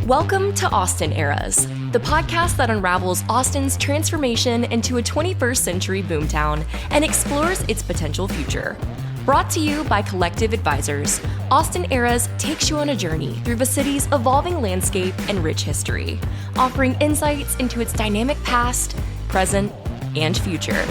Welcome to Austin Eras, the podcast that unravels Austin's transformation into a 21st century boomtown and explores its potential future. Brought to you by Collective Advisors, Austin Eras takes you on a journey through the city's evolving landscape and rich history, offering insights into its dynamic past, present, and future.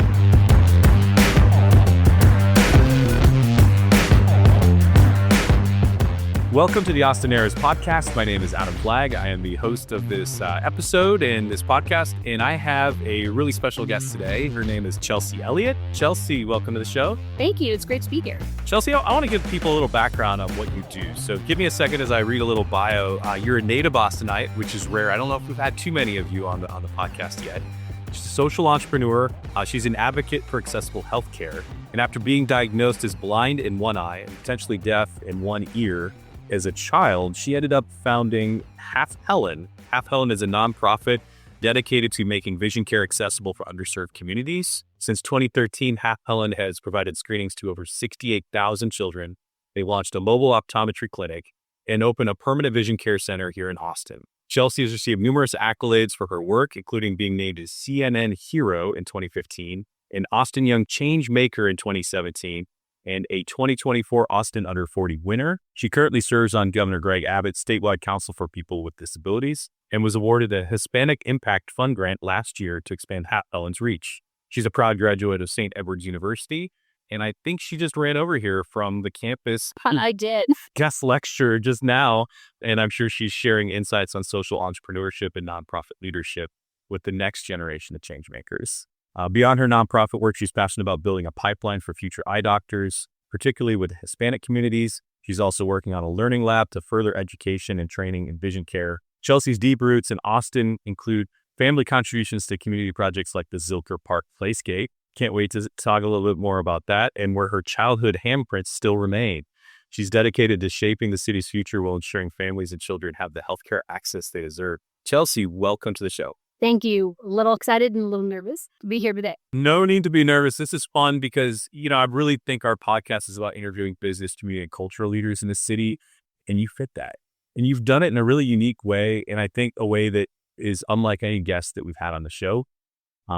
Welcome to the Austin Eras podcast. My name is Adam Flagg. I am the host of this episode and this podcast, and I have a really special guest today. Her name is Chelsea Elliott. Chelsea, welcome to the show. Thank you. It's great to be here. Chelsea, I want to give people a little background on what you do. So give me a second as I read a little bio. You're a native Austinite, which is rare. I don't know if we've had too many of you on the podcast yet. She's a social entrepreneur. She's an advocate for accessible healthcare. And after being diagnosed as blind in one eye and potentially deaf in one ear, as a child, she ended up founding Helen. Helen is a nonprofit dedicated to making vision care accessible for underserved communities. Since 2013, Helen has provided screenings to over 68,000 children. They launched a mobile optometry clinic and opened a permanent vision care center here in Austin. Chelsea has received numerous accolades for her work, including being named a CNN Hero in 2015, an Austin Young Change Maker in 2017, and a 2024 Austin Under 40 winner. She currently serves on Governor Greg Abbott's statewide Council for People with Disabilities and was awarded a Hispanic Impact Fund grant last year to expand Helen's reach. She's a proud graduate of St. Edward's University, and I think she just ran over here from the campus. I did. Guest lecture just now, and I'm sure she's sharing insights on social entrepreneurship and nonprofit leadership with the next generation of change makers. Beyond her nonprofit work, she's passionate about building a pipeline for future eye doctors, particularly with Hispanic communities. She's also working on a learning lab to further education and training in vision care. Chelsea's deep roots in Austin include family contributions to community projects like the Zilker Park Playscape. Can't wait to talk a little bit more about that and where her childhood handprints still remain. She's dedicated to shaping the city's future while ensuring families and children have the healthcare access they deserve. Chelsea, welcome to the show. Thank you. A little excited and a little nervous to be here today. No need to be nervous. This is fun because, I really think our podcast is about interviewing business, community, and cultural leaders in the city, and you fit that. And you've done it in a really unique way, and I think a way that is unlike any guest that we've had on the show.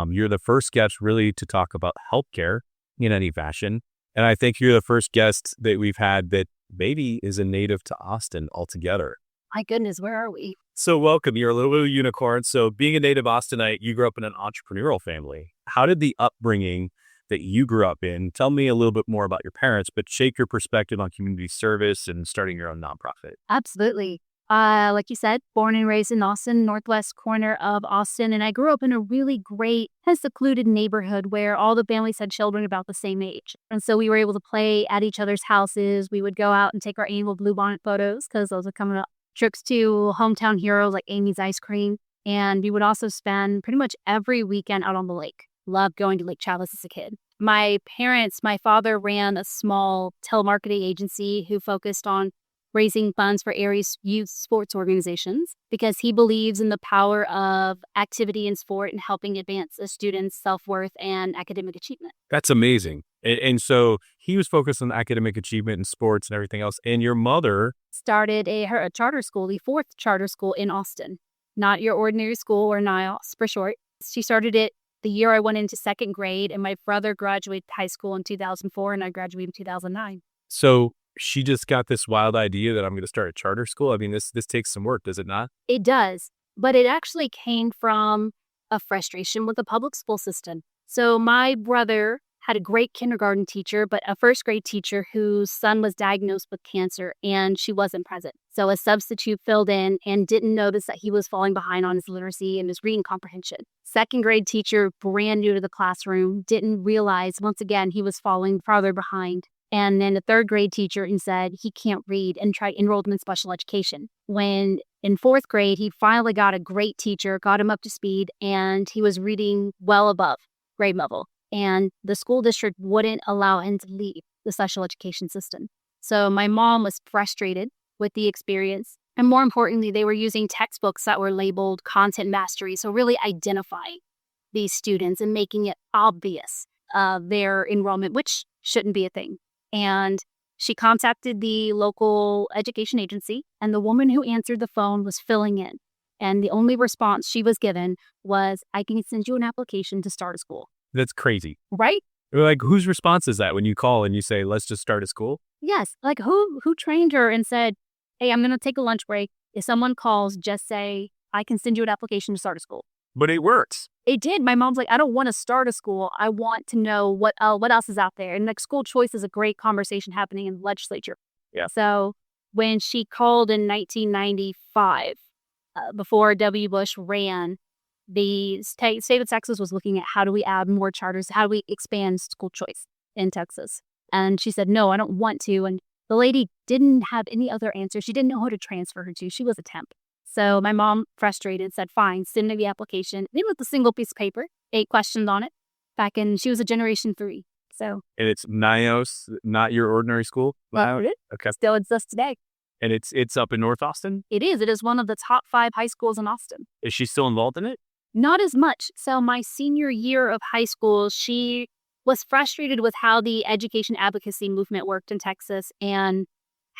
You're the first guest really to talk about healthcare in any fashion, and I think you're the first guest that we've had that maybe is a native to Austin altogether. My goodness, where are we? So welcome. You're a little unicorn. So being a native Austinite, you grew up in an entrepreneurial family. How did the upbringing that you grew up in, tell me a little bit more about your parents, but shake your perspective on community service and starting your own nonprofit? Absolutely. Like you said, born and raised in Austin, northwest corner of Austin. And I grew up in a really great and secluded neighborhood where all the families had children about the same age. And so we were able to play at each other's houses. We would go out and take our annual Bluebonnet photos because those are coming up. Trips to hometown heroes like Amy's Ice Cream. And we would also spend pretty much every weekend out on the lake. Loved going to Lake Chavez as a kid. My father ran a small telemarketing agency who focused on raising funds for area's youth sports organizations because he believes in the power of activity and sport and helping advance a student's self-worth and academic achievement. That's amazing. And so he was focused on academic achievement and sports and everything else. And your mother started a charter school, the fourth charter school in Austin. Not your ordinary school or NIOS for short. She started it the year I went into second grade, and my brother graduated high school in 2004, and I graduated in 2009. So she just got this wild idea that I'm going to start a charter school. I mean, this takes some work, does it not? It does, but it actually came from a frustration with the public school system. So my brother had a great kindergarten teacher, but a first grade teacher whose son was diagnosed with cancer and she wasn't present. So a substitute filled in and didn't notice that he was falling behind on his literacy and his reading comprehension. Second grade teacher, brand new to the classroom, didn't realize once again he was falling farther behind. And then the third grade teacher said he can't read and enrolled him in special education. When in fourth grade, he finally got a great teacher, got him up to speed, and he was reading well above grade level. And the school district wouldn't allow him to leave the special education system. So my mom was frustrated with the experience. And more importantly, they were using textbooks that were labeled content mastery. So really identifying these students and making it obvious their enrollment, which shouldn't be a thing. And She contacted the local education agency, and the woman who answered the phone was filling in. And the only response she was given was, I can send you an application to start a school. That's crazy. Right? Like, whose response is that when you call and you say, let's just start a school? Yes. Like, who trained her and said, hey, I'm going to take a lunch break. If someone calls, just say, I can send you an application to start a school. But it works. It did. My mom's like, I don't want to start a school. I want to know what else is out there. And like, school choice is a great conversation happening in the legislature. Yeah. So when she called in 1995, before W. Bush ran, the state of Texas was looking at how do we add more charters? How do we expand school choice in Texas? And she said, no, I don't want to. And the lady didn't have any other answer. She didn't know who to transfer her to. She was a temp. So my mom, frustrated, said, fine, send me the application. Then with a single piece of paper, 8 questions on it. She was a Generation 3. So. And it's NIOS, not your ordinary school? It Okay. still exists today. And it's up in North Austin? It is. It is one of the top 5 high schools in Austin. Is she still involved in it? Not as much. So my senior year of high school, she was frustrated with how the education advocacy movement worked in Texas and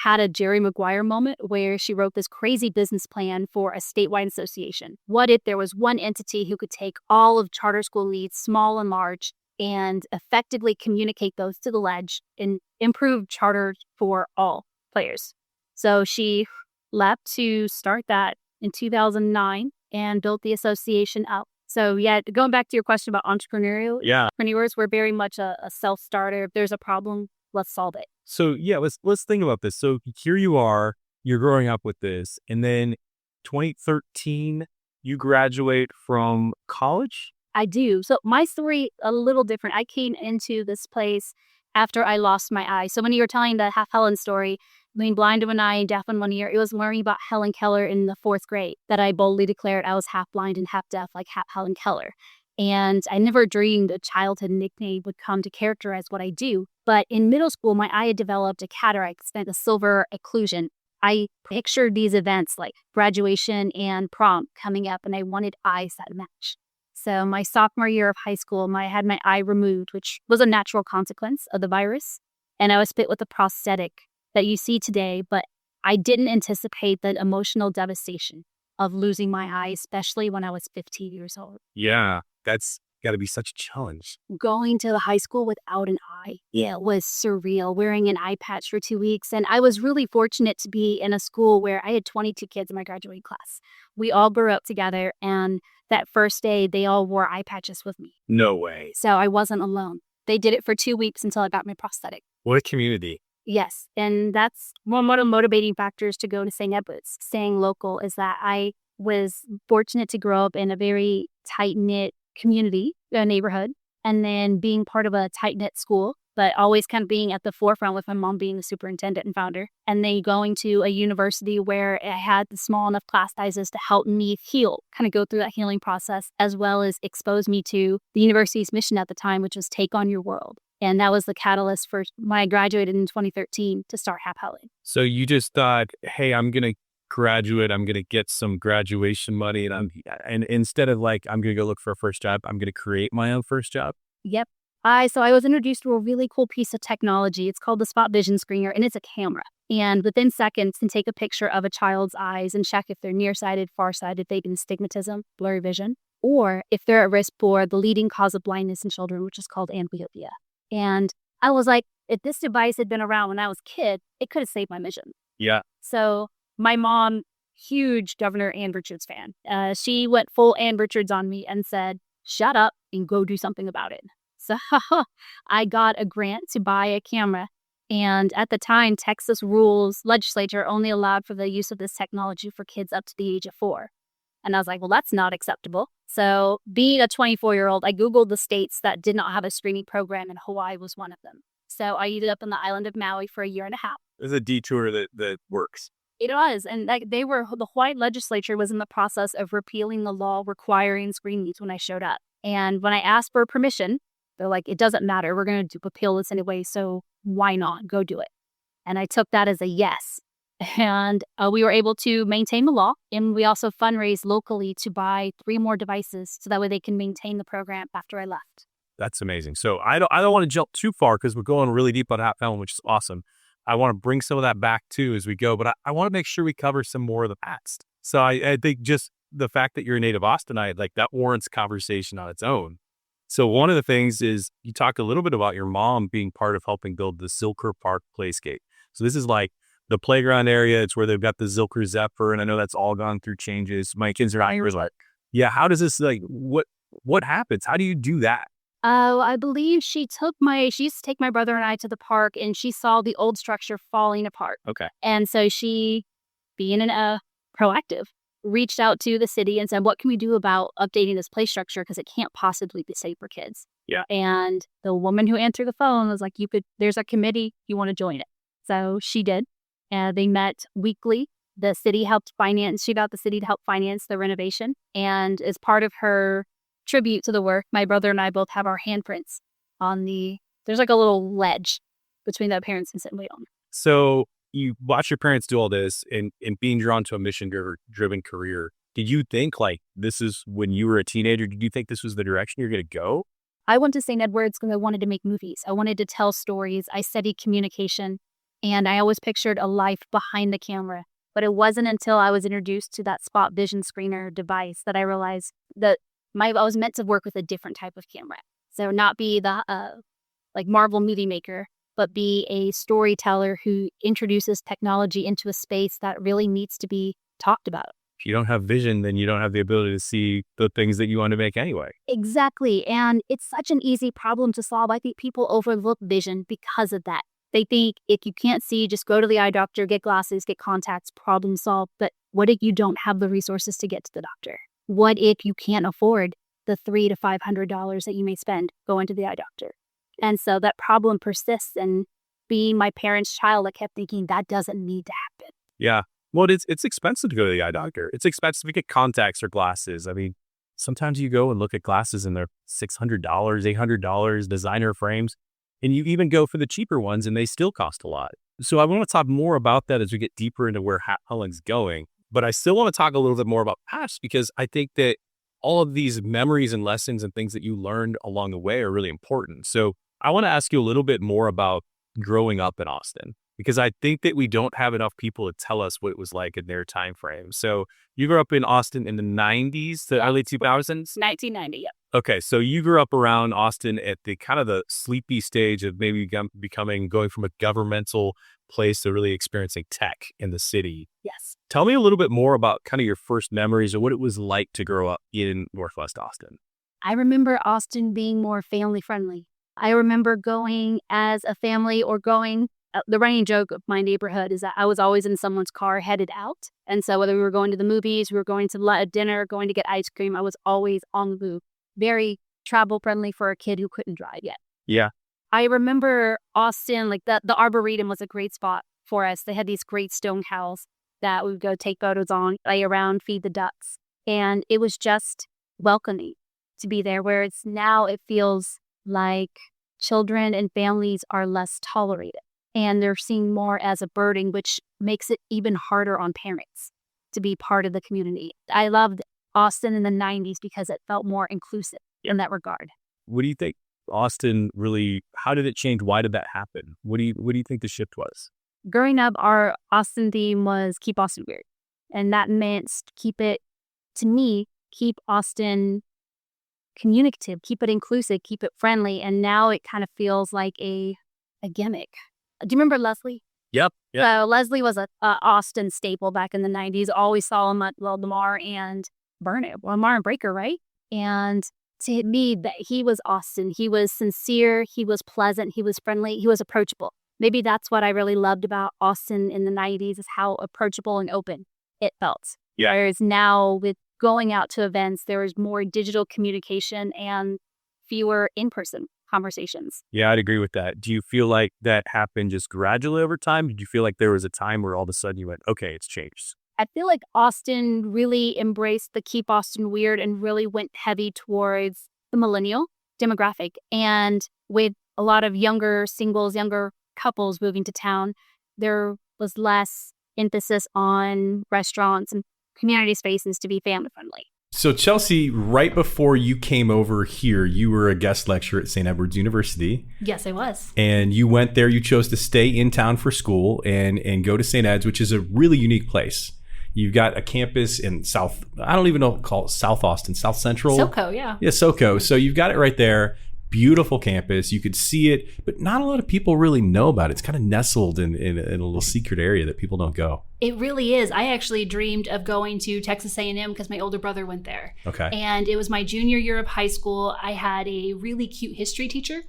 had a Jerry Maguire moment where she wrote this crazy business plan for a statewide association. What if there was one entity who could take all of charter school leads, small and large, and effectively communicate those to the ledge and improve charters for all players? So she left to start that in 2009 and built the association up. So yeah, going back to your question about entrepreneurial, entrepreneurs were very much a self-starter. If there's a problem, let's solve it. So yeah, let's think about this. So here you are, you're growing up with this, and then 2013, you graduate from college? I do. So my story, a little different. I came into this place after I lost my eye. So when you were telling the half Helen story, being blind in one eye and deaf in one ear, it was learning about Helen Keller in the 4th grade that I boldly declared I was half blind and half deaf like Helen Keller. And I never dreamed a childhood nickname would come to characterize what I do. But in middle school, my eye had developed a cataract, spent a silver occlusion. I pictured these events like graduation and prom coming up, and I wanted eyes that match. So my sophomore year of high school, I had my eye removed, which was a natural consequence of the virus. And I was fit with a prosthetic that you see today, but I didn't anticipate the emotional devastation of losing my eye, especially when I was 15 years old. Yeah, that's got to be such a challenge. Going to the high school without an eye, it was surreal, wearing an eye patch for 2 weeks. And I was really fortunate to be in a school where I had 22 kids in my graduating class. We all grew up together, and that first day, they all wore eye patches with me. No way. So I wasn't alone. They did it for 2 weeks until I got my prosthetic. What a community. Yes. And that's one of the motivating factors to go to St. Edward's. Staying local is that I was fortunate to grow up in a very tight-knit community, a neighborhood, and then being part of a tight-knit school, but always kind of being at the forefront with my mom being the superintendent and founder. And then going to a university where I had the small enough class sizes to help me heal, kind of go through that healing process, as well as expose me to the university's mission at the time, which was Take on Your World. And that was the catalyst for when I graduated in 2013 to start Helen. So you just thought, hey, I'm going to graduate, I'm going to get some graduation money, and instead of like, I'm going to go look for a first job, I'm going to create my own first job? Yep. So I was introduced to a really cool piece of technology. It's called the Spot Vision Screener, and it's a camera. And within seconds, can take a picture of a child's eyes and check if they're nearsighted, farsighted, they have astigmatism, blurry vision, or if they're at risk for the leading cause of blindness in children, which is called amblyopia. And I was like, if this device had been around when I was a kid, it could have saved my vision. Yeah. So my mom, huge Governor Ann Richards fan, she went full Ann Richards on me and said, shut up and go do something about it. So I got a grant to buy a camera. And at the time, Texas rules legislature only allowed for the use of this technology for kids up to the age of 4. And I was like, well, that's not acceptable. So being a 24-year-old, I Googled the states that did not have a streaming program, and Hawaii was one of them. So I ended up on the island of Maui for a year and a half. There's a detour that works. It was. And the Hawaii legislature was in the process of repealing the law requiring screen needs when I showed up. And when I asked for permission, they're like, it doesn't matter. We're going to appeal this anyway. So why not? Go do it. And I took that as a yes. And we were able to maintain the law. And we also fundraised locally to buy 3 more devices so that way they can maintain the program after I left. That's amazing. So I don't want to jump too far because we're going really deep on Helen, which is awesome. I want to bring some of that back too as we go, but I want to make sure we cover some more of the past. So I think just the fact that you're a native Austinite, like that warrants conversation on its own. So one of the things is you talk a little bit about your mom being part of helping build the Zilker Park Playscape. So this is like the playground area. It's where they've got the Zilker Zephyr, and I know that's all gone through changes. My kids are not here. Like, yeah, how does this like what happens? How do you do that? Oh, I believe she used to take my brother and I to the park, and she saw the old structure falling apart. Okay. And so she, being proactive, reached out to the city and said, what can we do about updating this play structure? Because it can't possibly be safe for kids. Yeah. And the woman who answered the phone was like, there's a committee, you want to join it. So she did. And they met weekly. The city she got the city to help finance the renovation. And as part of her tribute to the work, my brother and I both have our handprints on there's like a little ledge between the parents and St. Leon. So you watch your parents do all this and being drawn to a mission-driven career. Did you think like this is when you were a teenager? Did you think this was the direction you're going to go? I went to St. Edward's because I wanted to make movies. I wanted to tell stories. I studied communication, and I always pictured a life behind the camera. But it wasn't until I was introduced to that spot vision screener device that I realized that I was meant to work with a different type of camera. So not be the like Marvel movie maker, but be a storyteller who introduces technology into a space that really needs to be talked about. If you don't have vision, then you don't have the ability to see the things that you want to make anyway. Exactly. And it's such an easy problem to solve. I think people overlook vision because of that. They think if you can't see, just go to the eye doctor, get glasses, get contacts, problem solved. But what if you don't have the resources to get to the doctor? What if you can't afford the $300 to $500 that you may spend going to the eye doctor? And so that problem persists. And being my parents' child, I kept thinking that doesn't need to happen. Yeah. Well, it's expensive to go to the eye doctor. It's expensive to get contacts or glasses. I mean, sometimes you go and look at glasses and they're $600, $800, designer frames. And you even go for the cheaper ones and they still cost a lot. So I want to talk more about that as we get deeper into where Helen's going. But I still want to talk a little bit more about past because I think that all of these memories and lessons and things that you learned along the way are really important. So I want to ask you a little bit more about growing up in Austin, because I think that we don't have enough people to tell us what it was like in their time frame. So you grew up in Austin in the 90s, the early 2000s? 1990, yeah. Okay, so you grew up around Austin at the kind of the sleepy stage of maybe going from a governmental place to really experiencing tech in the city. Yes. Tell me a little bit more about kind of your first memories or what it was like to grow up in Northwest Austin. I remember Austin being more family friendly. I remember going as a family or going, the running joke of my neighborhood is that I was always in someone's car headed out. And so whether we were going to the movies, we were going to dinner, going to get ice cream, I was always on the move. Very travel friendly for a kid who couldn't drive yet. Yeah. I remember Austin, like the Arboretum was a great spot for us. They had these great stone cows that we would go take photos on, lay around, feed the ducks. And it was just welcoming to be there, where it's now it feels like children and families are less tolerated. And they're seen more as a burden, which makes it even harder on parents to be part of the community. I loved Austin in the 90s because it felt more inclusive in that regard. What do you think Austin really, how did it change? Why did that happen? What do you think the shift was? Growing up, our Austin theme was keep Austin weird. And that meant keep Austin communicative, keep it inclusive, keep it friendly. And now it kind of feels like a gimmick. Do you remember Leslie? Yep. Leslie was a Austin staple back in the 90s. Always saw him at Lamar and Lamar and Breaker, right? And to me, that he was Austin. He was sincere. He was pleasant. He was friendly. He was approachable. Maybe that's what I really loved about Austin in the 90s is how approachable and open it felt. Yeah. Whereas now with going out to events, there is more digital communication and fewer in-person conversations. Yeah, I'd agree with that. Do you feel like that happened just gradually over time? Did you feel like there was a time where all of a sudden you went, okay, it's changed? I feel like Austin really embraced the Keep Austin Weird and really went heavy towards the millennial demographic. And with a lot of younger singles, younger couples moving to town, there was less emphasis on restaurants and community spaces to be family friendly. So Chelsea, right before you came over here, you were a guest lecturer at St. Edward's University. Yes, I was. And you went there, you chose to stay in town for school and go to St. Ed's, which is a really unique place. You've got a campus in I don't even know what to call it, South Austin, South Central. SoCo, yeah. Yeah, SoCo. So you've got it right there. Beautiful campus. You could see it, but not a lot of people really know about it. It's kind of nestled in a little secret area that people don't go. It really is. I actually dreamed of going to Texas A&M because my older brother went there. Okay. And it was my junior year of high school. I had a really cute history teacher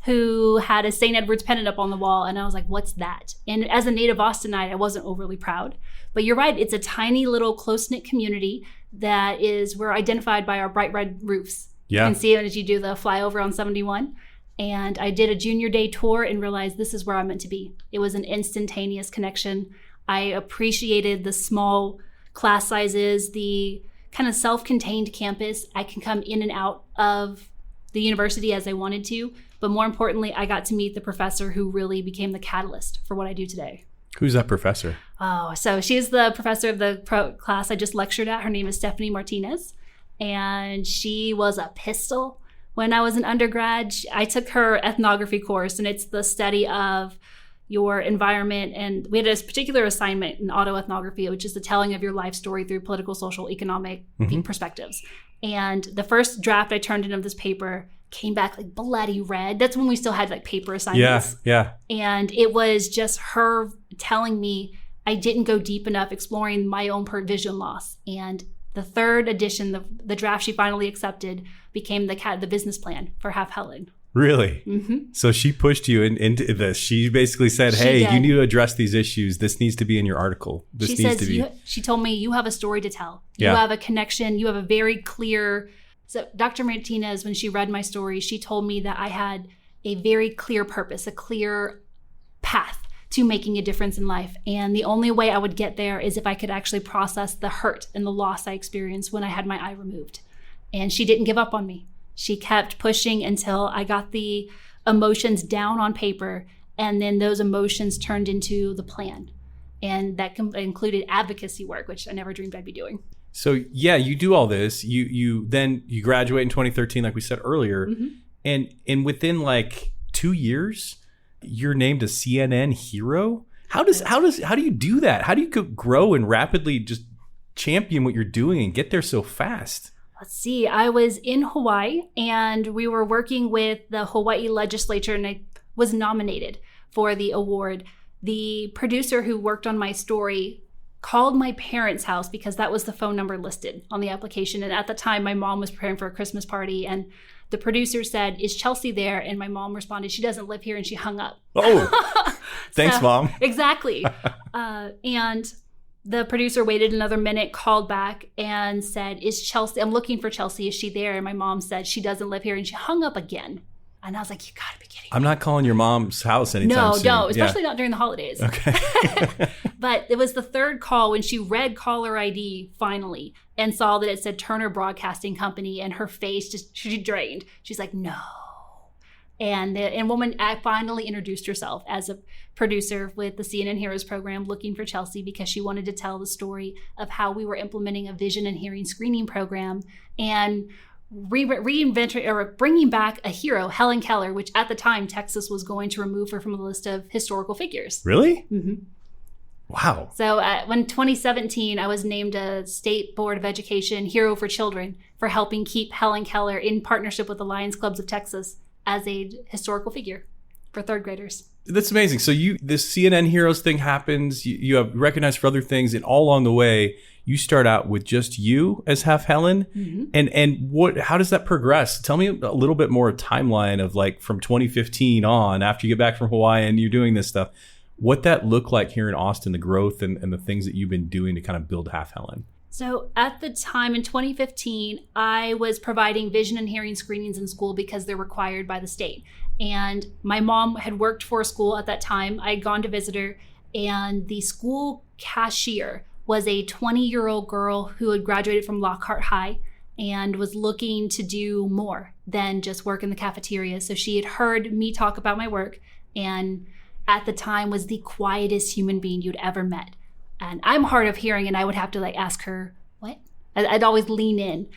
who had a St. Edward's pennant up on the wall. And I was like, what's that? And as a native Austinite, I wasn't overly proud. But you're right. It's a tiny little close-knit community that we're identified by our bright red roofs. Yeah. You can see it as you do the flyover on 71. And I did a junior day tour and realized this is where I'm meant to be. It was an instantaneous connection. I appreciated the small class sizes, the kind of self-contained campus. I can come in and out of the university as I wanted to. But more importantly, I got to meet the professor who really became the catalyst for what I do today. Who's that professor? Oh, so she's the professor of the class I just lectured at. Her name is Stephanie Martinez. And she was a pistol. When I was an undergrad, I took her ethnography course, and it's the study of your environment. And we had a particular assignment in autoethnography, which is the telling of your life story through political, social, economic perspectives. And the first draft I turned in of this paper came back like bloody red. That's when we still had like paper assignments. Yeah. And it was just her telling me I didn't go deep enough exploring my own vision loss. And the third edition, the draft she finally accepted, became the business plan for Half Helen. Really? Mm-hmm. So she pushed you into this. She basically said, "Hey, you need to address these issues. This needs to be in your article. This needs to be." She told me, you have a story to tell. Yeah. You have a connection. You have a very clear. So Dr. Martinez, when she read my story, she told me that I had a very clear purpose, a clear path to making a difference in life. And the only way I would get there is if I could actually process the hurt and the loss I experienced when I had my eye removed. And she didn't give up on me. She kept pushing until I got the emotions down on paper, and then those emotions turned into the plan. And that included advocacy work, which I never dreamed I'd be doing. So yeah, you do all this. You graduate in 2013, like we said earlier, and within like 2 years, you're named a CNN hero. How do you do that? How do you grow and rapidly just champion what you're doing and get there so fast? Let's see. I was in Hawaii, and we were working with the Hawaii legislature, and I was nominated for the award. The producer who worked on my story called my parents' house because that was the phone number listed on the application. And at the time, my mom was preparing for a Christmas party, and the producer said, "Is Chelsea there?" And my mom responded, "She doesn't live here," and she hung up. Oh, thanks, Mom. Exactly. And the producer waited another minute, called back and said, "Is Chelsea, I'm looking for Chelsea. Is she there?" And my mom said, "She doesn't live here," and she hung up again. And I was like, "You gotta be kidding me." I'm not calling your mom's house anytime soon. No, especially not during the holidays. Okay. But it was the third call when she read caller ID finally and saw that it said Turner Broadcasting Company, and her face she drained. She's like, "No." And the woman finally introduced herself as a producer with the CNN Heroes program, looking for Chelsea because she wanted to tell the story of how we were implementing a vision and hearing screening program and reinventing or bringing back a hero, Helen Keller, which at the time Texas was going to remove her from the list of historical figures. Really? Mm-hmm. Wow. So when 2017, I was named a State Board of Education Hero for Children for helping keep Helen Keller in partnership with the Lions Clubs of Texas as a historical figure for third graders. That's amazing. So this CNN Heroes thing happens, you have recognized for other things, and all along the way, you start out with just you as Half Helen. Mm-hmm. And how does that progress? Tell me a little bit more timeline of like from 2015 on, after you get back from Hawaii and you're doing this stuff, what that looked like here in Austin, the growth and the things that you've been doing to kind of build Half Helen. So at the time in 2015, I was providing vision and hearing screenings in school because they're required by the state. And my mom had worked for a school at that time. I had gone to visit her, and the school cashier was a 20-year-old girl who had graduated from Lockhart High and was looking to do more than just work in the cafeteria. So she had heard me talk about my work, and at the time was the quietest human being you'd ever met. And I'm hard of hearing, and I would have to ask her, "What?" I'd always lean in.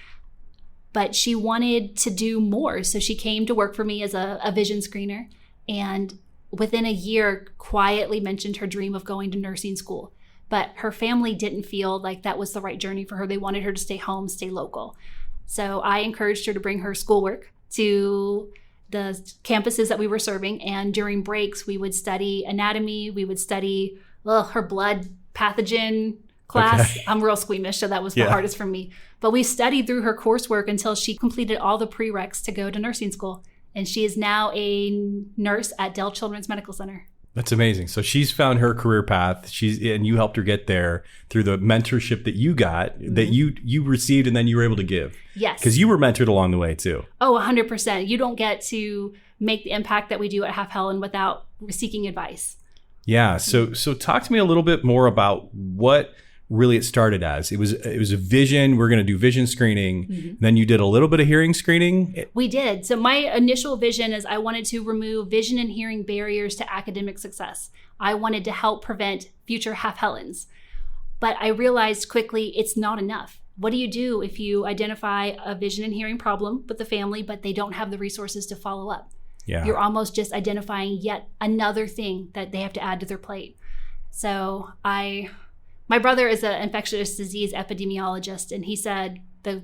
But she wanted to do more. So she came to work for me as a vision screener. And within a year, quietly mentioned her dream of going to nursing school. But her family didn't feel like that was the right journey for her. They wanted her to stay home, stay local. So I encouraged her to bring her schoolwork to the campuses that we were serving. And during breaks, we would study anatomy. We would study her blood pathogen class. Okay. I'm real squeamish, so that was the hardest for me. But we studied through her coursework until she completed all the prereqs to go to nursing school. And she is now a nurse at Dell Children's Medical Center. That's amazing. So she's found her career path. And you helped her get there through the mentorship that you got, that you received, and then you were able to give. Yes. Because you were mentored along the way too. Oh, 100%. You don't get to make the impact that we do at Half Helen without seeking advice. Yeah. So talk to me a little bit more about what really it started as. It was a vision. We're going to do vision screening. Then you did a little bit of hearing screening. We did. So my initial vision is I wanted to remove vision and hearing barriers to academic success. I wanted to help prevent future Half Helens. But I realized quickly it's not enough. What do you do if you identify a vision and hearing problem with the family, but they don't have the resources to follow up? Yeah. You're almost just identifying yet another thing that they have to add to their plate. So my brother is an infectious disease epidemiologist, and he said the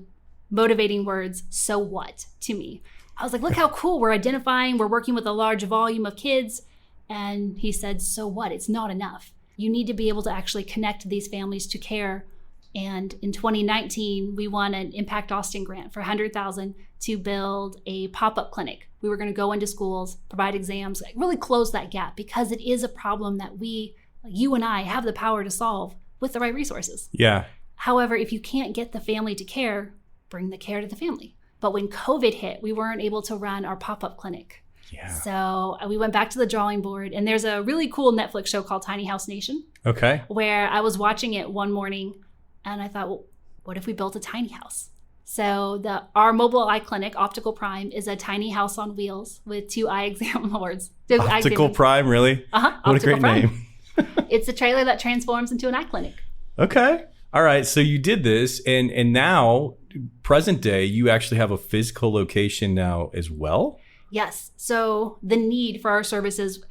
motivating words, "So what?" to me. I was like, look how cool, we're identifying, we're working with a large volume of kids. And he said, so what? It's not enough. You need to be able to actually connect these families to care. And in 2019, we won an Impact Austin grant for $100,000 to build a pop-up clinic. We were going to go into schools, provide exams, really close that gap, because it is a problem that you and I have the power to solve with the right resources. Yeah. However, if you can't get the family to care, bring the care to the family. But when COVID hit, we weren't able to run our pop-up clinic. Yeah. So we went back to the drawing board, and there's a really cool Netflix show called Tiny House Nation. Okay. Where I was watching it one morning, and I thought, well, what if we built a tiny house? So our mobile eye clinic, Optical Prime, is a tiny house on wheels with 2 eye exam boards. Optical Prime, really? Uh-huh. What Optical a great Prime. name. It's a trailer that transforms into an eye clinic. Okay. All right. So you did this, and now, present day, you actually have a physical location now as well? Yes. So the need for our services,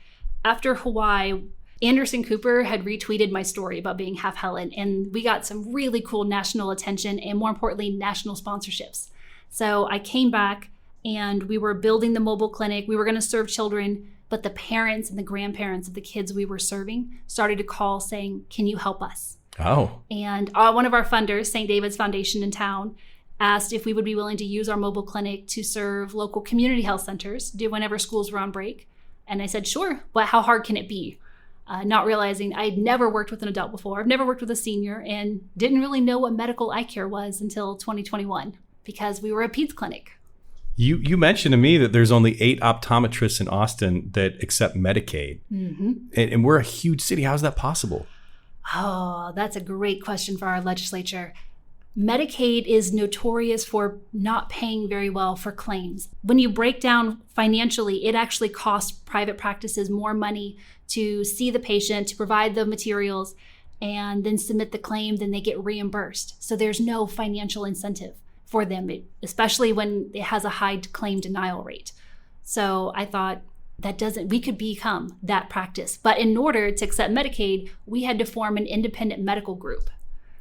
after Hawaii, Anderson Cooper had retweeted my story about being Half Helen, and we got some really cool national attention and, more importantly, national sponsorships. So I came back, and we were building the mobile clinic. We were going to serve children, but the parents and the grandparents of the kids we were serving started to call saying, can you help us? Oh. And one of our funders, St. David's Foundation in town, asked if we would be willing to use our mobile clinic to serve local community health centers whenever schools were on break. And I said, sure, but how hard can it be? Not realizing I'd never worked with an adult before. I've never worked with a senior, and didn't really know what medical eye care was until 2021, because we were a peds clinic. You mentioned to me that there's only 8 optometrists in Austin that accept Medicaid. And we're a huge city. How is that possible? Oh, that's a great question for our legislature. Medicaid is notorious for not paying very well for claims. When you break down financially, it actually costs private practices more money to see the patient, to provide the materials, and then submit the claim than they get reimbursed. So there's no financial incentive for them, especially when it has a high claim denial rate. So I thought we could become that practice. But in order to accept Medicaid, we had to form an independent medical group.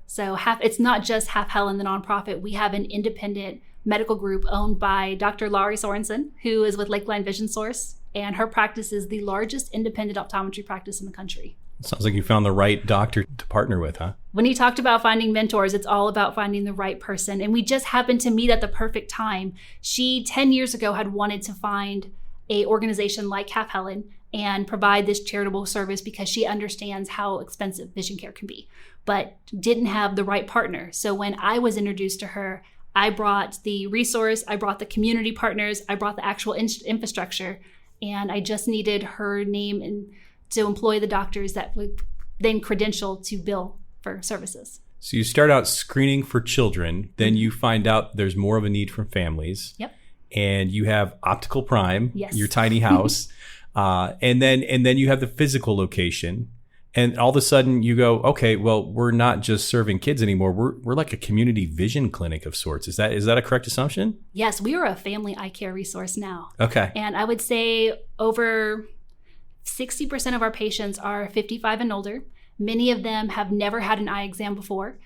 So it's not just Half Helen, the nonprofit. We have an independent medical group owned by Dr. Laurie Sorensen, who is with Lakeline Vision Source, and her practice is the largest independent optometry practice in the country. Sounds like you found the right doctor to partner with, huh? When you talked about finding mentors, it's all about finding the right person. And we just happened to meet at the perfect time. She, 10 years ago, had wanted to find an organization like Half Helen and provide this charitable service because she understands how expensive vision care can be, but didn't have the right partner. So when I was introduced to her, I brought the resource, I brought the community partners, I brought the actual infrastructure, and I just needed her name and to employ the doctors that would then credential to bill for services. So you start out screening for children, then you find out there's more of a need from families. Yep. And you have Optical Prime, yes, your tiny house, and then you have the physical location. And all of a sudden you go, okay, well, we're not just serving kids anymore. We're like a community vision clinic of sorts. Is that a correct assumption? Yes, we are a family eye care resource now. Okay. And I would say over 60% of our patients are 55 and older. Many of them have never had an eye exam before,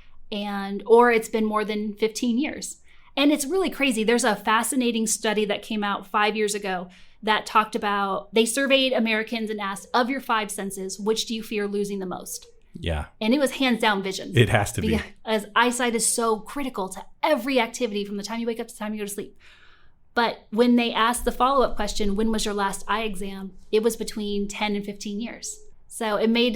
or it's been more than 15 years. And it's really crazy. There's a fascinating study that came out 5 years ago that talked about, they surveyed Americans and asked, of your 5 senses, which do you fear losing the most? Yeah. And it was hands down vision. It has to be. Because eyesight is so critical to every activity from the time you wake up to the time you go to sleep. But when they asked the follow-up question, when was your last eye exam? It was between 10 and 15 years. So it made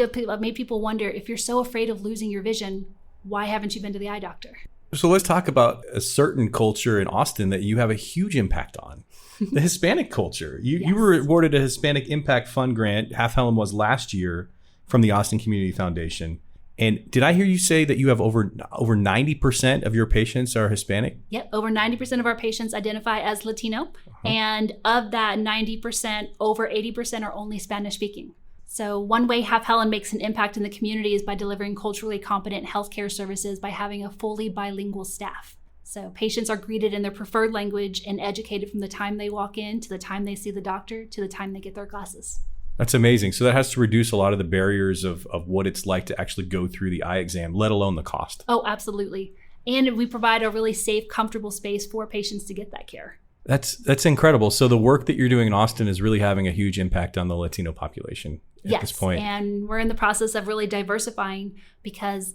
people wonder, if you're so afraid of losing your vision, why haven't you been to the eye doctor? So let's talk about a certain culture in Austin that you have a huge impact on. The Hispanic culture. You were awarded a Hispanic Impact Fund grant, Half Helen was last year, from the Austin Community Foundation. And did I hear you say that you have over 90% of your patients are Hispanic? Yep, over 90% of our patients identify as Latino. And of that 90%, over 80% are only Spanish speaking. So one way Half Helen makes an impact in the community is by delivering culturally competent healthcare services by having a fully bilingual staff. So patients are greeted in their preferred language and educated from the time they walk in to the time they see the doctor to the time they get their glasses. That's amazing. So that has to reduce a lot of the barriers of what it's like to actually go through the eye exam, let alone the cost. Oh, absolutely. And we provide a really safe, comfortable space for patients to get that care. That's incredible. So the work that you're doing in Austin is really having a huge impact on the Latino population at this point. And we're in the process of really diversifying because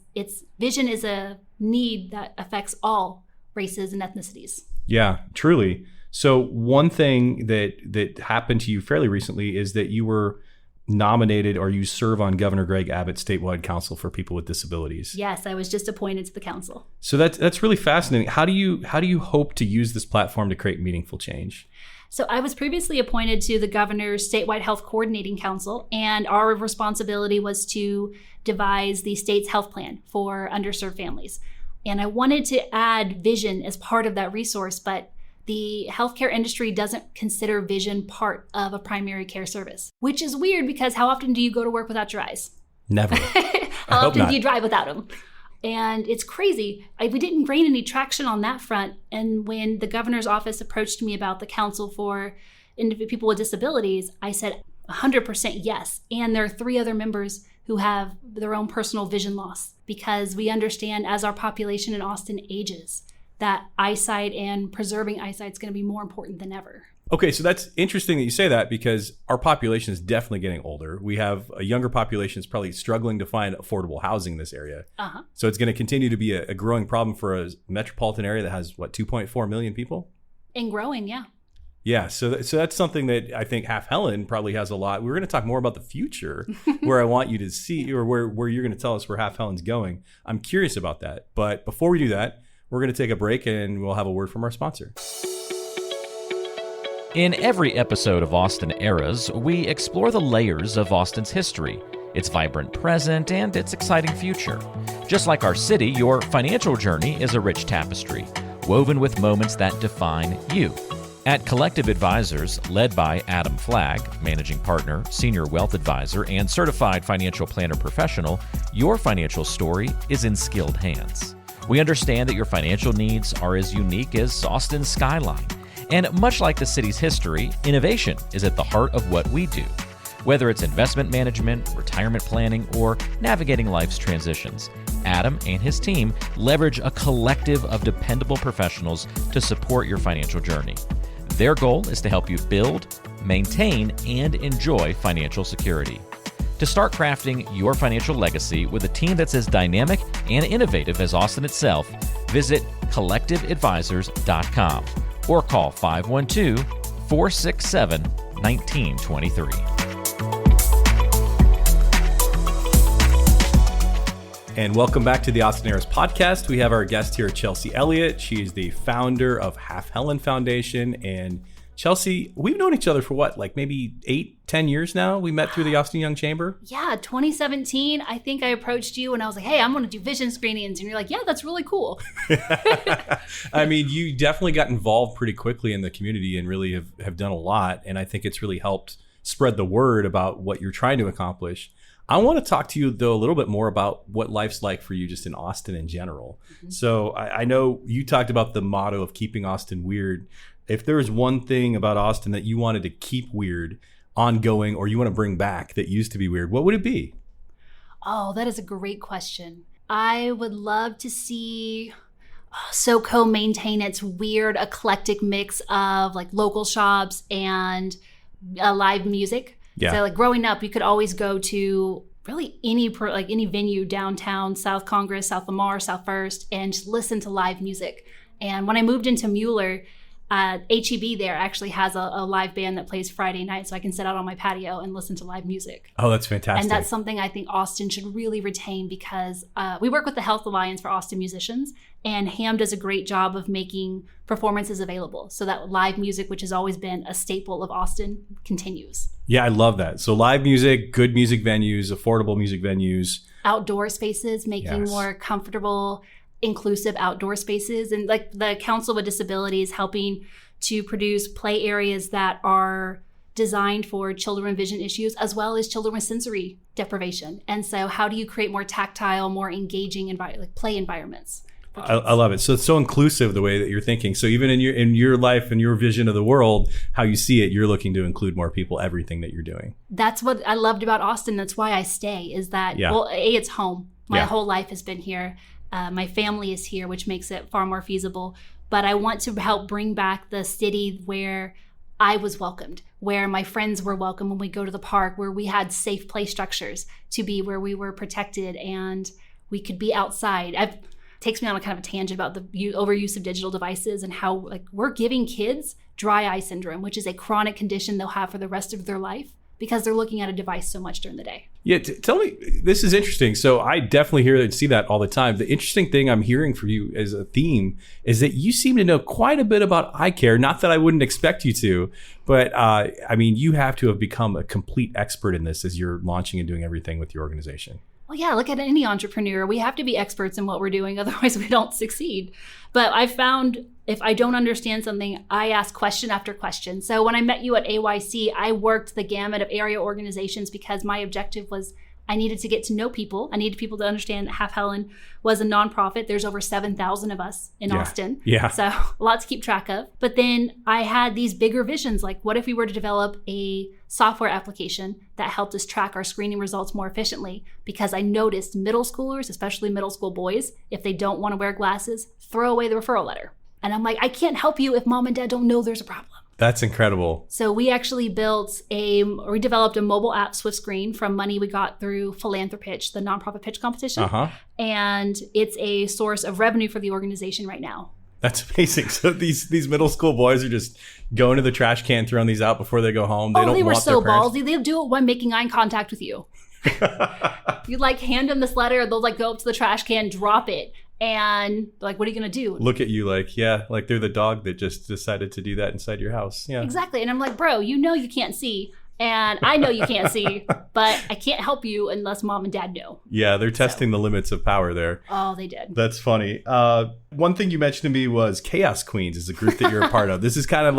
vision is a need that affects all races and ethnicities. Yeah, truly. So one thing that happened to you fairly recently is that you were nominated, or you serve on Governor Greg Abbott's statewide council for people with disabilities. Yes, I was just appointed to the council. So that's really fascinating. How do you hope to use this platform to create meaningful change? So I was previously appointed to the governor's statewide health coordinating council, and our responsibility was to devise the state's health plan for underserved families. And I wanted to add vision as part of that resource, but the healthcare industry doesn't consider vision part of a primary care service, which is weird because how often do you go to work without your eyes? Never. How often do you drive without them? And it's crazy. We didn't gain any traction on that front. And when the governor's office approached me about the council for people with disabilities, I said 100% yes. And there are 3 other members who have their own personal vision loss, because we understand as our population in Austin ages, that eyesight and preserving eyesight is going to be more important than ever. Okay, so that's interesting that you say that, because our population is definitely getting older. We have a younger population that's probably struggling to find affordable housing in this area. So it's going to continue to be a growing problem for a metropolitan area that has, 2.4 million people? And growing, yeah. Yeah, so that's something that I think Half Helen probably has a lot. We're going to talk more about the future, where I want you to see, or where you're going to tell us where Half Helen's going. I'm curious about that. But before we do that, we're going to take a break and we'll have a word from our sponsor. In every episode of Austin Eras, we explore the layers of Austin's history, its vibrant present, and its exciting future. Just like our city, your financial journey is a rich tapestry, woven with moments that define you. At Collective Advisors, led by Adam Flagg, Managing Partner, Senior Wealth Advisor, and Certified Financial Planner Professional, your financial story is in skilled hands. We understand that your financial needs are as unique as Austin's skyline. And much like the city's history, innovation is at the heart of what we do. Whether it's investment management, retirement planning, or navigating life's transitions, Adam and his team leverage a collective of dependable professionals to support your financial journey. Their goal is to help you build, maintain, and enjoy financial security. To start crafting your financial legacy with a team that's as dynamic and innovative as Austin itself, visit collectiveadvisors.com or call 512-467-1923. And welcome back to the Austin Eras podcast. We have our guest here, Chelsea Elliott. She is the founder of Half Helen Foundation. And Chelsea, we've known each other for maybe 8-10 years now? We met through the Austin Young Chamber? Yeah, 2017, I think I approached you and I was like, hey, I'm going to do vision screenings. And you're like, yeah, that's really cool. I mean, you definitely got involved pretty quickly in the community and really have done a lot. And I think it's really helped spread the word about what you're trying to accomplish. I want to talk to you, though, a little bit more about what life's like for you just in Austin in general. So I know you talked about the motto of keeping Austin weird. If there was one thing about Austin that you wanted to keep weird, ongoing, or you want to bring back that used to be weird, what would it be? Oh, that is a great question. I would love to see SoCo maintain its weird eclectic mix of like local shops and live music. Yeah. So like growing up, you could always go to really any venue downtown, South Congress, South Lamar, South First, and just listen to live music. And when I moved into Mueller, HEB there actually has a live band that plays Friday night, so I can sit out on my patio and listen to live music. Oh, that's fantastic. And that's something I think Austin should really retain, because we work with the Health Alliance for Austin Musicians, and HAM does a great job of making performances available so that live music, which has always been a staple of Austin, continues. Yeah, I love that. So live music, good music venues, affordable music venues. Outdoor spaces, making more comfortable, inclusive outdoor spaces, and like the Council with Disabilities helping to produce play areas that are designed for children with vision issues as well as children with sensory deprivation. And so how do you create more tactile, more engaging play environments? I love it. So it's so inclusive the way that you're thinking. So even in your life and your vision of the world, how you see it, you're looking to include more people, everything that you're doing. That's what I loved about Austin. That's why I stay, is that, well, it's home. My whole life has been here. My family is here, which makes it far more feasible. But I want to help bring back the city where I was welcomed, where my friends were welcome when we go to the park, where we had safe play structures to be, where we were protected and we could be outside. It takes me on a kind of a tangent about the overuse of digital devices and how we're giving kids dry eye syndrome, which is a chronic condition they'll have for the rest of their life because they're looking at a device so much during the day. Yeah, tell me, this is interesting. So I definitely hear and see that all the time. The interesting thing I'm hearing from you as a theme is that you seem to know quite a bit about eye care. Not that I wouldn't expect you to, but I mean, you have to have become a complete expert in this as you're launching and doing everything with your organization. Well, yeah, look at any entrepreneur. We have to be experts in what we're doing, otherwise we don't succeed. But I've found if I don't understand something, I ask question after question. So when I met you at AYC, I worked the gamut of area organizations because my objective was I needed to get to know people. I needed people to understand that Half Helen was a nonprofit. There's over 7,000 of us in Austin. Yeah. So a lot to keep track of. But then I had these bigger visions, like what if we were to develop a software application that helped us track our screening results more efficiently? Because I noticed middle schoolers, especially middle school boys, if they don't want to wear glasses, throw away the referral letter. And I'm like, I can't help you if mom and dad don't know there's a problem. That's incredible. So we actually developed a mobile app, SwiftScreen, from money we got through Philanthropitch, the nonprofit pitch competition. And it's a source of revenue for the organization right now. That's amazing. So these middle school boys are just going to the trash can, throwing these out before they go home. They were so ballsy. They'll do it when making eye contact with you. You hand them this letter, they'll go up to the trash can, drop it. And what are you going to do? Look at you like they're the dog that just decided to do that inside your house. Yeah, exactly. And I'm like, bro, you can't see. And I know you can't see, but I can't help you unless mom and dad know. Yeah, they're testing the limits of power there. Oh, they did. That's funny. One thing you mentioned to me was Chaos Queens is a group that you're a part of. This is kind of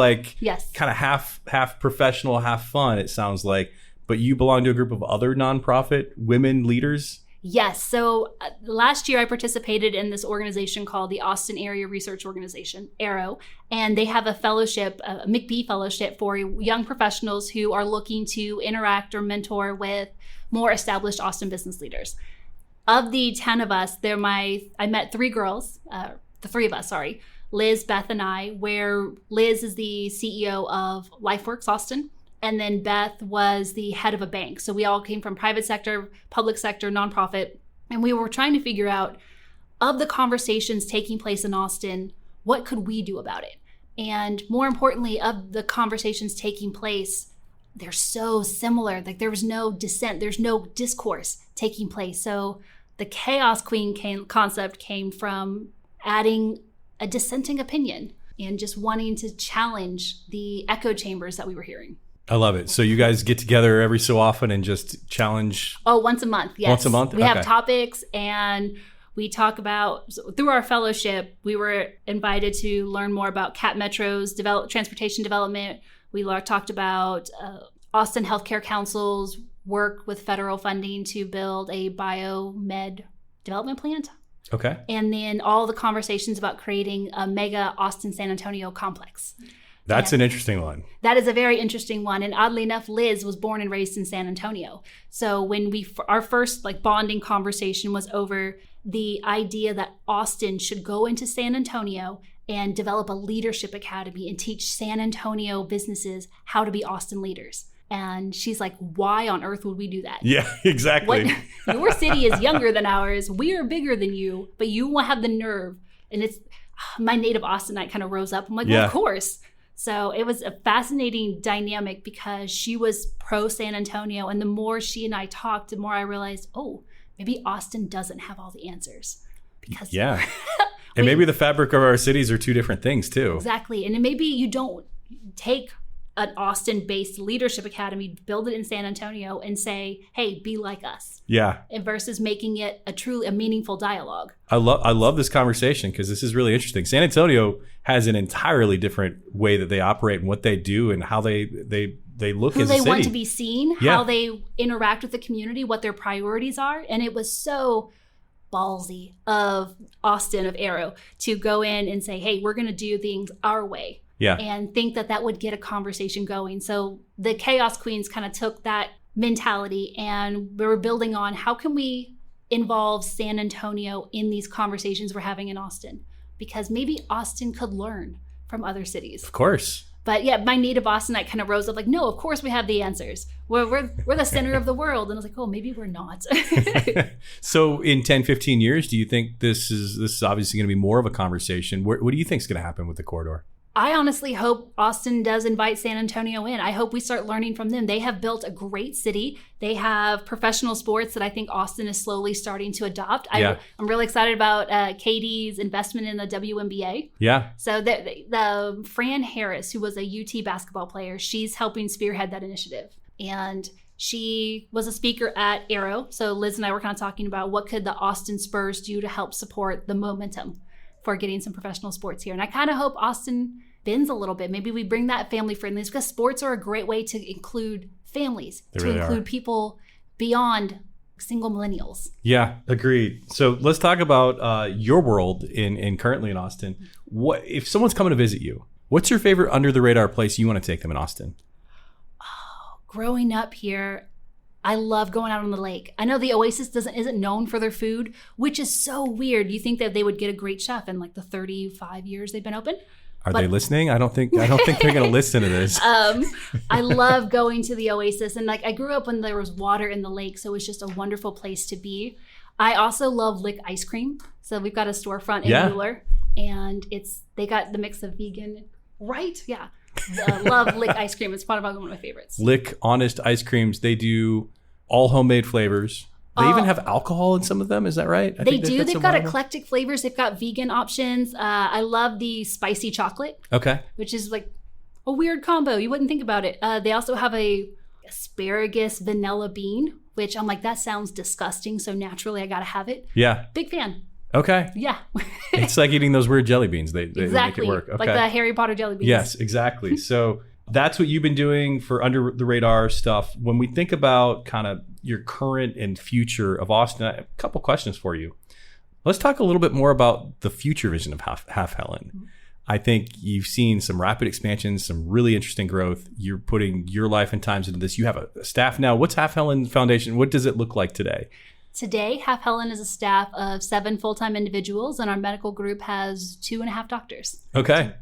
kind of half professional, half fun, it sounds like. But you belong to a group of other nonprofit women leaders? Yes. So last year I participated in this organization called the Austin Area Research Organization, ARROW, and they have a fellowship, a McBee fellowship for young professionals who are looking to interact or mentor with more established Austin business leaders. Of the 10 of us, I met three girls, the three of us, sorry, Liz, Beth, and I, where Liz is the CEO of LifeWorks Austin. And then Beth was the head of a bank. So we all came from private sector, public sector, nonprofit. And we were trying to figure out, of the conversations taking place in Austin, what could we do about it? And more importantly, of the conversations taking place, they're so similar. There was no dissent. There's no discourse taking place. So the Chaos Queen concept came from adding a dissenting opinion and just wanting to challenge the echo chambers that we were hearing. I love it. So you guys get together every so often and just challenge? Oh, once a month. Yes. Once a month? We have topics and we talk about, through our fellowship, we were invited to learn more about CAT Metro's transportation development. We talked about Austin healthcare councils, work with federal funding to build a biomed development plant. Okay. And then all the conversations about creating a mega Austin San Antonio complex. That's an interesting one. That is a very interesting one. And oddly enough, Liz was born and raised in San Antonio. So when our first bonding conversation was over the idea that Austin should go into San Antonio and develop a leadership academy and teach San Antonio businesses how to be Austin leaders. And she's like, why on earth would we do that? Yeah, exactly. Your city is younger than ours. We are bigger than you, but you won't have the nerve. And it's my native Austinite kind of rose up. I'm like, well, of course. So it was a fascinating dynamic because she was pro San Antonio. And the more she and I talked, the more I realized, oh, maybe Austin doesn't have all the answers. Because and maybe the fabric of our cities are two different things too. Exactly. And then maybe you don't take an Austin-based leadership academy, build it in San Antonio and say, hey, be like us. Yeah. And versus making it a meaningful dialogue. I love this conversation because this is really interesting. San Antonio has an entirely different way that they operate and what they do and how they look who as a they city. Want to be seen, how they interact with the community, what their priorities are. And it was so ballsy of Austin, of Aero, to go in and say, hey, we're going to do things our way. Yeah. And think that would get a conversation going. So the Chaos Queens kind of took that mentality and we were building on how can we involve San Antonio in these conversations we're having in Austin? Because maybe Austin could learn from other cities. Of course. But yeah, my native Austinite kind of rose up like, no, of course we have the answers. We're the center of the world. And I was like, oh, maybe we're not. So in 10, 15 years, do you think this is obviously going to be more of a conversation? What do you think is going to happen with the corridor? I honestly hope Austin does invite San Antonio in. I hope we start learning from them. They have built a great city. They have professional sports that I think Austin is slowly starting to adopt. I'm really excited about Katie's investment in the WNBA. Yeah. So the Fran Harris, who was a UT basketball player, she's helping spearhead that initiative. And she was a speaker at Aero. So Liz and I were kind of talking about what could the Austin Spurs do to help support the momentum for getting some professional sports here. And I kind of hope Austin bends a little bit. Maybe we bring that family friendliness because sports are a great way to include families, include people beyond single millennials. Yeah, agreed. So let's talk about your world in currently in Austin. What if someone's coming to visit you? What's your favorite under the radar place you want to take them in Austin? Oh, growing up here, I love going out on the lake. I know the Oasis isn't known for their food, which is so weird. You think that they would get a great chef in the 35 years they've been open? Are they listening? I don't think they're going to listen to this. I love going to the Oasis, and I grew up when there was water in the lake, so it was just a wonderful place to be. I also love Lick ice cream. So we've got a storefront in Mueller, and they got the mix of vegan, right? Yeah. Love Lick ice cream. It's probably one of my favorites. Lick Honest ice creams. They do all homemade flavors. They even have alcohol in some of them. Is that right? They do. They've got eclectic flavors. They've got vegan options. I love the spicy chocolate. Okay. Which is a weird combo. You wouldn't think about it. They also have a asparagus vanilla bean, which I'm like, that sounds disgusting. So naturally, I got to have it. Yeah. Big fan. Okay. Yeah. It's like eating those weird jelly beans. They make it work. Okay. Like the Harry Potter jelly beans. Yes, exactly. So that's what you've been doing for under the radar stuff. When we think about kind of your current and future of Austin, I have a couple questions for you. Let's talk a little bit more about the future vision of Half Helen. Mm-hmm. I think you've seen some rapid expansion, some really interesting growth. You're putting your life and times into this. You have a staff now. What's Half Helen Foundation? What does it look like today? Today, Half Helen is a staff of 7 full-time individuals, and our medical group has 2.5 doctors. Okay.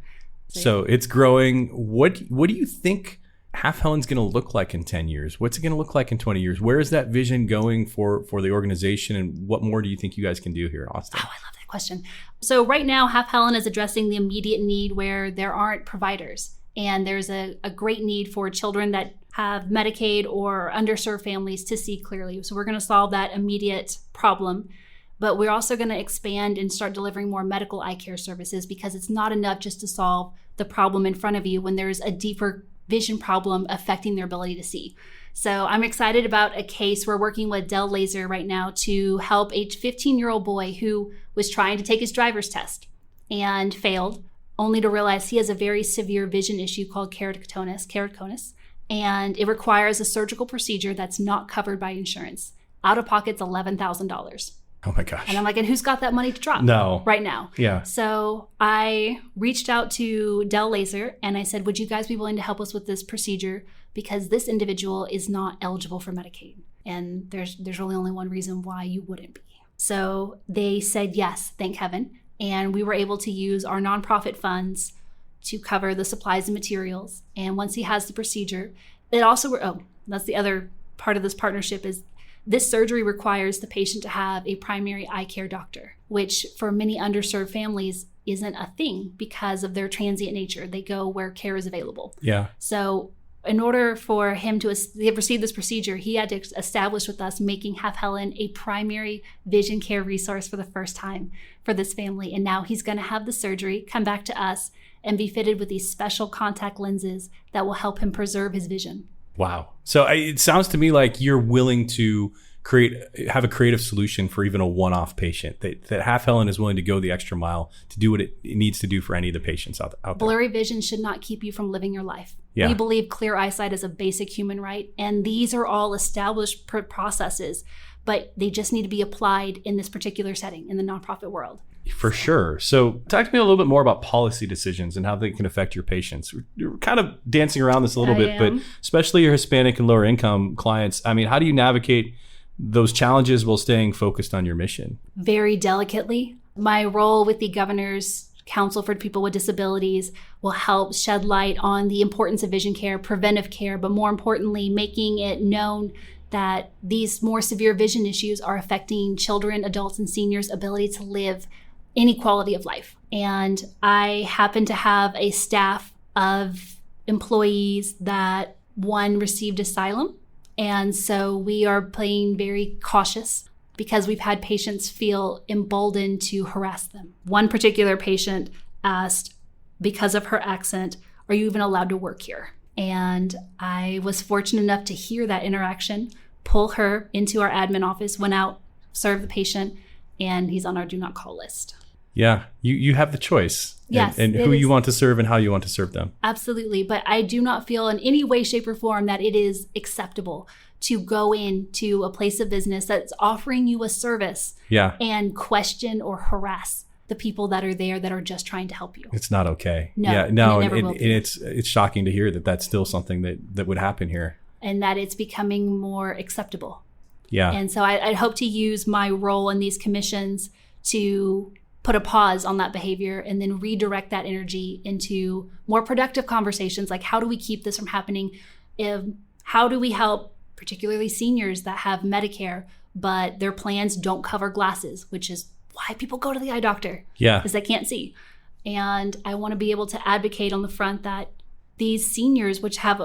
So it's growing. What do you think Half Helen's going to look like in 10 years? What's it going to look like in 20 years? Where is that vision going for the organization? And what more do you think you guys can do here in Austin? Oh, I love that question. So right now, Half Helen is addressing the immediate need where there aren't providers. And there's a great need for children that have Medicaid or underserved families to see clearly. So we're going to solve that immediate problem. But we're also going to expand and start delivering more medical eye care services because it's not enough just to solve the problem in front of you when there's a deeper vision problem affecting their ability to see. So I'm excited about a case. We're working with Dell Laser right now to help a 15-year-old boy who was trying to take his driver's test and failed, only to realize he has a very severe vision issue called keratoconus. and it requires a surgical procedure that's not covered by insurance. Out of pocket's $11,000. Oh my gosh. And I'm like, and who's got that money to drop? No. Right now. Yeah. So I reached out to Dell Laser and I said, would you guys be willing to help us with this procedure? Because this individual is not eligible for Medicaid. And there's really only one reason why you wouldn't be. So they said yes, thank heaven. And we were able to use our nonprofit funds to cover the supplies and materials. And once he has the procedure, it also, that's the other part of this partnership is this surgery requires the patient to have a primary eye care doctor, which for many underserved families isn't a thing because of their transient nature. They go where care is available. Yeah. So in order for him to receive this procedure, he had to establish with us Have Helen a primary vision care resource for the first time for this family. And now he's going to have the surgery, come back to us, and be fitted with these special contact lenses that will help him preserve his vision. Wow. So it sounds to me like you're willing to have a creative solution for even a one-off patient, that Have Helen is willing to go the extra mile to do what it needs to do for any of the patients out there. Blurry vision should not keep you from living your life. Yeah. We believe clear eyesight is a basic human right, and these are all established processes, but they just need to be applied in this particular setting in the nonprofit world. For sure. So talk to me a little bit more about policy decisions and how they can affect your patients. You're kind of dancing around this a little bit, but especially your Hispanic and lower income clients. I mean, how do you navigate those challenges while staying focused on your mission? Very delicately. My role with the Governor's Council for People with Disabilities will help shed light on the importance of vision care, preventive care, but more importantly, making it known that these more severe vision issues are affecting children, adults, and seniors' ability to live any quality of life. And I happen to have a staff of employees that one received asylum. And so we are playing very cautious because we've had patients feel emboldened to harass them. One particular patient asked, because of her accent, are you even allowed to work here? And I was fortunate enough to hear that interaction, pull her into our admin office, went out, served the patient, and he's on our do not call list. Yeah, you have the choice. Yes, and who you want to serve and how you want to serve them. Absolutely. But I do not feel in any way, shape, or form that it is acceptable to go into a place of business that's offering you a service and question or harass the people that are there that are just trying to help you. It's not okay. No, and it's shocking to hear that that's still something that would happen here. And that it's becoming more acceptable. Yeah. And so I hope to use my role in these commissions to put a pause on that behavior and then redirect that energy into more productive conversations, like how do we keep this from happening? How do we help particularly seniors that have Medicare, but their plans don't cover glasses, which is why people go to the eye doctor, because they can't see. And I want to be able to advocate on the front that these seniors, which have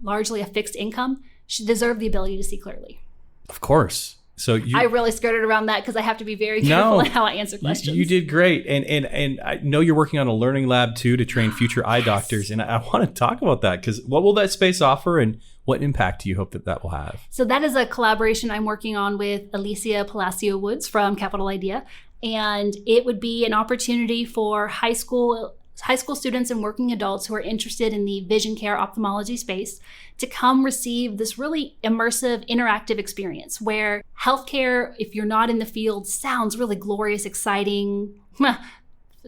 largely a fixed income, should deserve the ability to see clearly. Of course. So I really skirted around that because I have to be very careful in how I answer questions. You did great. And I know you're working on a learning lab too to train future eye doctors. And I want to talk about that because what will that space offer and what impact do you hope that will have? So that is a collaboration I'm working on with Alicia Palacio Woods from Capital Idea. And it would be an opportunity for high school students and working adults who are interested in the vision care ophthalmology space to come receive this really immersive, interactive experience where healthcare, if you're not in the field, sounds really glorious, exciting,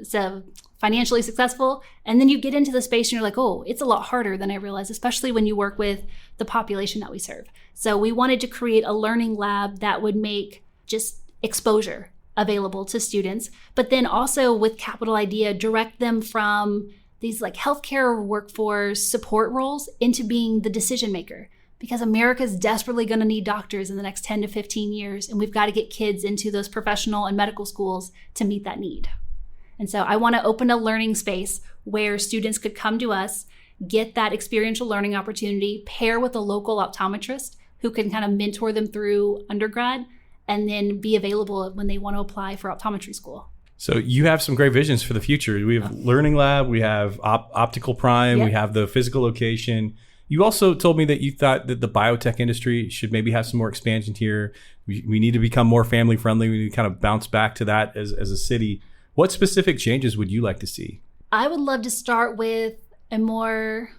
so financially successful. And then you get into the space and you're like, oh, it's a lot harder than I realized, especially when you work with the population that we serve. So we wanted to create a learning lab that would make just exposure available to students, but then also with Capital Idea, direct them from these like healthcare workforce support roles into being the decision maker, because America's desperately going to need doctors in the next 10 to 15 years. And we've got to get kids into those professional and medical schools to meet that need. And so I want to open a learning space where students could come to us, get that experiential learning opportunity, pair with a local optometrist who can kind of mentor them through undergrad, and then be available when they want to apply for optometry school. So you have some great visions for the future. We have Learning Lab, we have Optical Prime, we have the physical location. You also told me that you thought that the biotech industry should maybe have some more expansion here. We need to become more family friendly. We need to kind of bounce back to that as a city. What specific changes would you like to see? I would love to start with a more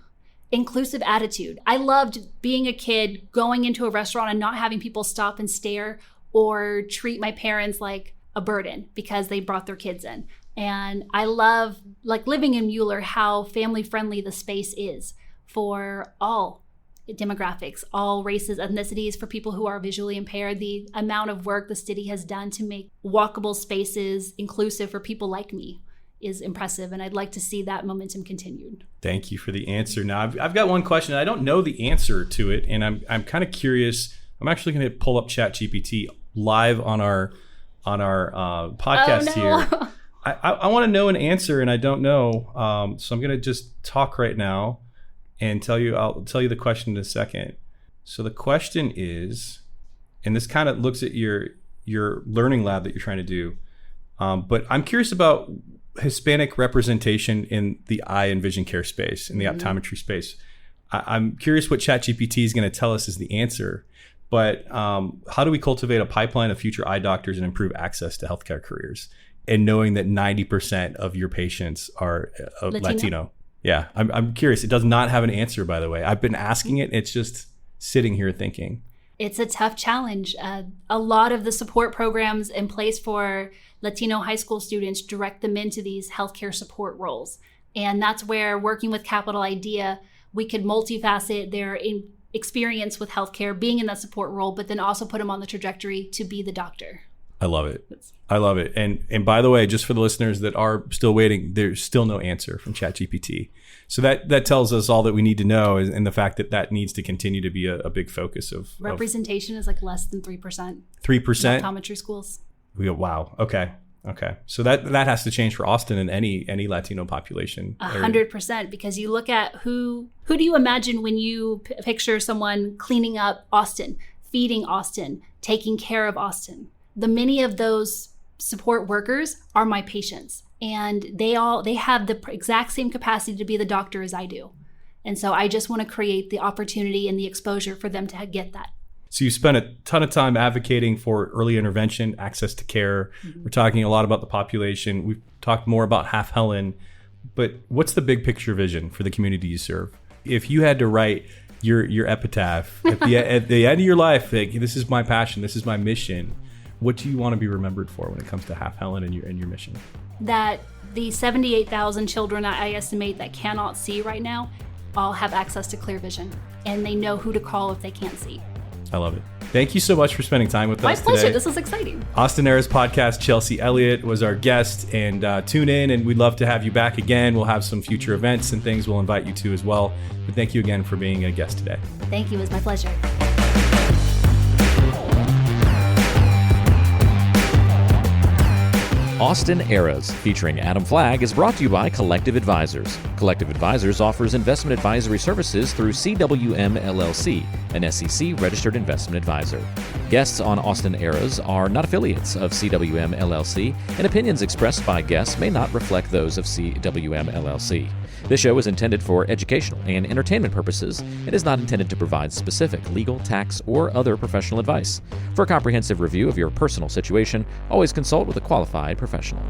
inclusive attitude. I loved being a kid, going into a restaurant and not having people stop and stare or treat my parents like a burden because they brought their kids in. And I love, like, living in Mueller, how family friendly the space is for all demographics, all races, ethnicities, for people who are visually impaired. The amount of work the city has done to make walkable spaces inclusive for people like me is impressive, and I'd like to see that momentum continued. Thank you for the answer. Now, I've got one question. I don't know the answer to it, and I'm kind of curious. I'm actually going to pull up ChatGPT live on our podcast here. I want to know an answer, and I don't know. So I'm going to just talk right now and I'll tell you the question in a second. So the question is, and this kind of looks at your learning lab that you're trying to do, but I'm curious about Hispanic representation in the eye and vision care space, in the optometry space. I'm curious what ChatGPT is going to tell us is the answer, but how do we cultivate a pipeline of future eye doctors and improve access to healthcare careers? And knowing that 90% of your patients are Latino. Yeah, I'm curious. It does not have an answer, by the way. I've been asking it. It's just sitting here thinking. It's a tough challenge. A lot of the support programs in place for Latino high school students direct them into these healthcare support roles. And that's where, working with Capital Idea, we could multifacet their experience with healthcare, being in that support role, but then also put them on the trajectory to be the doctor. I love it. I love it. And by the way, just for the listeners that are still waiting, there's still no answer from ChatGPT. So that tells us all that we need to know, and the fact that needs to continue to be a big focus of representation is like less than 3%. 3%? Optometry schools. Wow. Okay. So that has to change for Austin and any Latino population. 100%, because you look at who do you imagine when you picture someone cleaning up Austin, feeding Austin, taking care of Austin? The many of those support workers are my patients, and they have the exact same capacity to be the doctor as I do. And so I just want to create the opportunity and the exposure for them to get that. So you spent a ton of time advocating for early intervention, access to care. We're talking a lot about the population. We've talked more about Half Helen, but what's the big picture vision for the community you serve? If you had to write your epitaph at the end of your life, like, this is my passion, this is my mission, what do you want to be remembered for when it comes to Half Helen and your mission? That the 78,000 children that I estimate that cannot see right now all have access to clear vision, and they know who to call if they can't see. I love it. Thank you so much for spending time with us today. My pleasure. This was exciting. Austin Era's podcast, Chelsea Elliott, was our guest, and tune in, and we'd love to have you back again. We'll have some future events and things we'll invite you to as well. But thank you again for being a guest today. Thank you. It was my pleasure. Austin Eras, featuring Adam Flagg, is brought to you by Collective Advisors. Collective Advisors offers investment advisory services through CWM LLC, an SEC-registered investment advisor. Guests on Austin Eras are not affiliates of CWM LLC, and opinions expressed by guests may not reflect those of CWM LLC. This show is intended for educational and entertainment purposes and is not intended to provide specific legal, tax, or other professional advice. For a comprehensive review of your personal situation, always consult with a qualified professional.